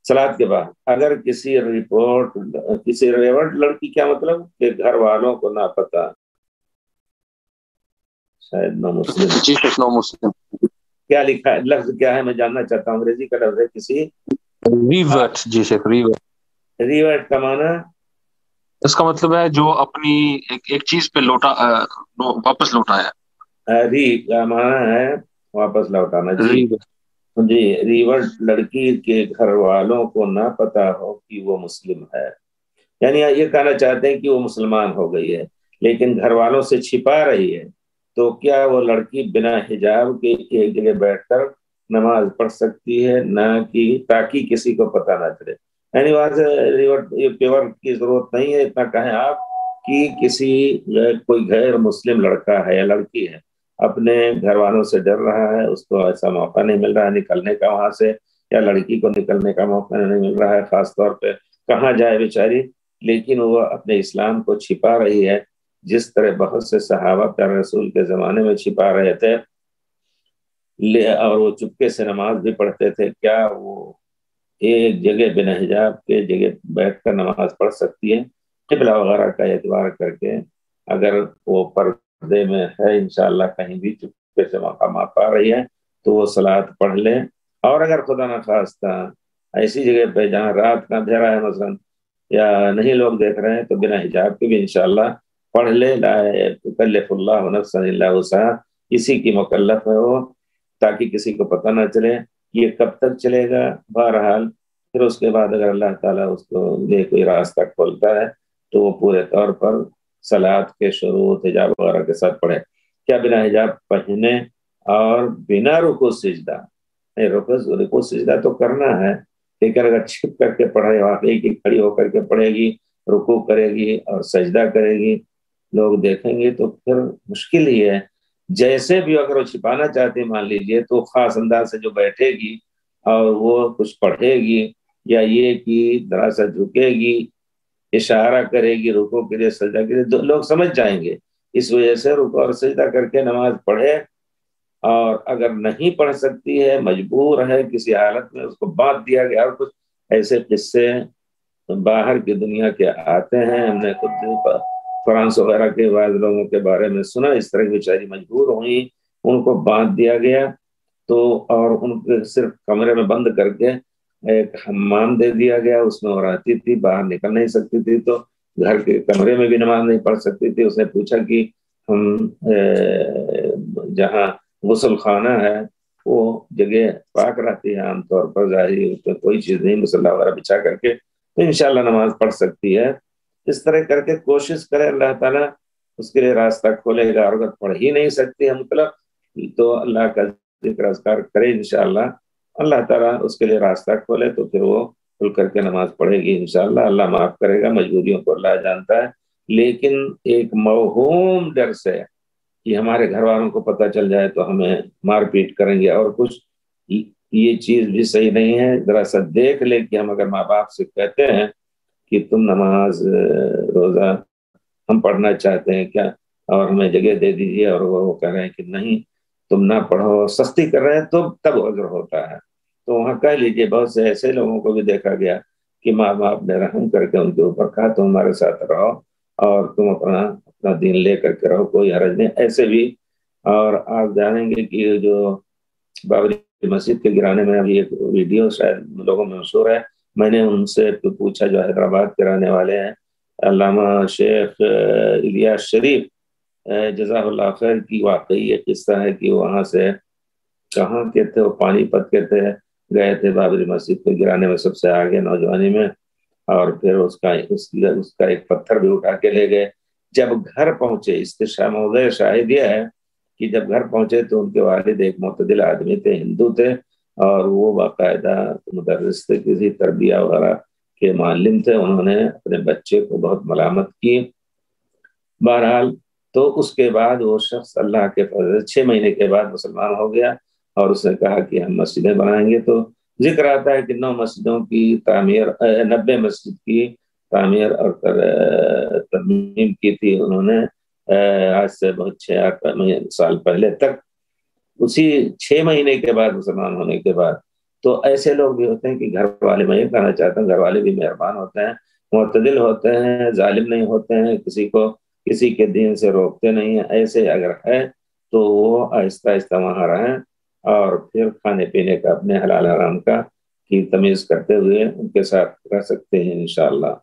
सलात के बाद अगर किसी रिपोर्ट लड़की, क्या मतलब कि घर वालों को ना पता, शायद नो मुस्लिम, नो मुस्लिम, क्या लिखा है, लफ्ज क्या है मैं जानना चाहता हूँ। अंग्रेजी का लफ्ज है किसी रिवर्ट। जी शेख, रिवर्ट। रिवर्ट का माना इसका मतलब है जो अपनी एक चीज पे वापस लौटाया। री का माना है वापस लौटाना। जी रिवर्ट। जी, रिवर्ट लड़की के घर वालों को ना पता हो कि वो मुस्लिम है, यानी ये कहना चाहते हैं कि वो मुसलमान हो गई है लेकिन घर वालों से छिपा रही है, तो क्या वो लड़की बिना हिजाब के एक जगह बैठकर नमाज पढ़ सकती है, ना कि ताकि किसी को पता ना चले। यानी वहां से रिवर्ट पेवर की जरूरत नहीं है, इतना कहें आप कि किसी कोई गैर मुस्लिम लड़का है या लड़की है, अपने घर वालों से डर रहा है, उसको ऐसा मौका नहीं मिल रहा है निकलने का वहां से, या लड़की को निकलने का मौका नहीं मिल रहा है, खास तौर पे कहाँ जाए बेचारी, लेकिन वो अपने इस्लाम को छिपा रही है, जिस तरह बहुत से सहाबा प्यारे रसूल के जमाने में छिपा रहे थे और वो चुपके से नमाज भी पढ़ते थे। क्या वो एक जगह बिना हिजाब के जगह बैठकर नमाज पढ़ सकती है? किबला वगैरह का एतबार करके अगर वो पर्दे में है, इंशाअल्लाह कहीं भी चुपके से मकाम पा रही है, तो वो सलात पढ़ ले। और अगर खुदा न खास्ता ऐसी जगह पे जहाँ रात का अंधेरा है मसलन, या नहीं लोग देख रहे हैं, तो बिना हिजाब के भी इंशाअल्लाह पढ़ ले। ला युकल्लिफुल्लाहु नफ्सन इल्ला वुसअहा, इसी की मुकल्लफ है वो, ताकि किसी को पता ना चले। ये कब तक चलेगा? बहरहाल फिर उसके बाद अगर अल्लाह ताला उसको लिए कोई रास्ता खोलता है, तो वो पूरे तौर पर सलात के शुरू हिजाब वगैरह के साथ पढ़े। क्या बिना हिजाब पहने और बिना रुकू सिजदा? नहीं, रुकू सिजदा तो करना है, लेकिन अगर छिप करके पढ़े, वाकई की खड़ी होकर के पढ़ेगी, रुकू करेगी और सजदा करेगी, लोग देखेंगे तो फिर मुश्किल ही है। जैसे भी अगर वो छिपाना चाहती मान लीजिए, तो खास अंदाज से जो बैठेगी और वो कुछ पढ़ेगी, या ये कि जरा सा झुकेगी, इशारा करेगी रुको के लिए, सजदा के लिए, लोग समझ जाएंगे। इस वजह से रुको और सजदा करके नमाज पढ़े। और अगर नहीं पढ़ सकती है, मजबूर है किसी हालत में, उसको बांध दिया गया। और कुछ ऐसे किस्से बाहर की दुनिया के आते हैं, हमने खुद फ्रांस वगैरह के बाद लोगों के बारे में सुना, इस तरह की बेचारी मजबूर हुई, उनको बांध दिया गया, तो और उनको सिर्फ कमरे में बंद करके एक हम्माम दे दिया गया, उसमें वो रहती थी, बाहर निकल नहीं सकती थी, तो घर के कमरे में भी नमाज नहीं पढ़ सकती थी। उसने पूछा कि हम जहाँ गुसल खाना है वो जगह पाक रहती है आमतौर पर, जाहिर उसमें कोई चीज नहीं, मुसल्ला वगैरह बिछा करके तो इंशाल्लाह नमाज पढ़ सकती है। इस तरह करके कोशिश करे, अल्लाह ताला उसके लिए रास्ता खोलेगा। और अगर पढ़ ही नहीं सकती है मतलब, तो अल्लाह का जिक्र अज़कार करे, इंशाल्लाह अल्लाह ताला उसके लिए रास्ता खोले, तो फिर वो खुल करके नमाज पढ़ेगी इंशाल्लाह। अल्लाह माफ करेगा, मजबूरियों को अल्लाह जानता है। लेकिन एक मौहूम डर से कि हमारे घर वालों को पता चल जाए तो हमें मारपीट करेंगे और कुछ, ये चीज भी सही नहीं है। जरा सा देख ले कि हम अगर माँ बाप से कहते हैं कि तुम नमाज रोजा हम पढ़ना चाहते हैं क्या, और हमें जगह दे दीजिए, और वो कह रहे हैं कि नहीं तुम ना पढ़ो, सख्ती कर रहे हैं, तो तब अजर होता है। तो वहाँ कह लीजिए, बहुत से ऐसे लोगों को भी देखा गया कि माँ बाप ने रहम करके उनके ऊपर कहा तुम हमारे साथ रहो और तुम अपना अपना दीन ले करके रहो, कोई हरज नहीं, ऐसे भी। और आप जानेंगे कि जो बाबरी मस्जिद के गिराने में अभी एक वीडियो शायद लोगों में मशहूर है, मैंने उनसे पूछा जो हैदराबाद के रहने वाले हैं, अल्लामा शेख इलियास शरीफ जज़ाहुल्लाह खैर, की वाकई ये किस्सा है कि वहाँ से कहाँ के थे वो, पानीपत के थे, गए थे बाबरी मस्जिद को गिराने में सबसे आगे नौजवानी में, और फिर उसका एक पत्थर भी उठा के ले गए। जब घर पहुंचे, इस्तिशाम शाहिद यह है कि जब घर पहुंचे तो उनके वालिद एक मोतदिल आदमी थे, हिंदू थे, और वो बाकायदा मुदर्रिस थे, किसी तरबिया वगैरह के मालिम थे। उन्होंने अपने बच्चे को बहुत मलामत की। बहरहाल तो उसके बाद वो शख्स अल्लाह के फजल 6 महीने के बाद मुसलमान हो गया, और उसने कहा कि हम मस्जिदें बनाएंगे। तो जिक्र आता है कि 9 मस्जिदों की तामीर, 90 मस्जिद की तामीर और तरमीम की थी उन्होंने, आज से बहुत 6-8 साल पहले तक। उसी 6 महीने के बाद मुसलमान होने के बाद تو ایسے لوگ بھی ہوتے ہیں کہ گھر والے، میں یہ کہنا چاہتا ہوں، گھر والے بھی مہربان ہوتے ہیں، معتدل ہوتے ہیں، ظالم نہیں ہوتے ہیں، کسی کو کسی کے دین سے روکتے نہیں ہیں. ایسے اگر ہے تو وہ آہستہ آہستہ وہاں رہیں، اور پھر کھانے پینے کا اپنے حلال حرام کا کی تمیز کرتے ہوئے ان کے ساتھ رہ سکتے ہیں انشاءاللہ.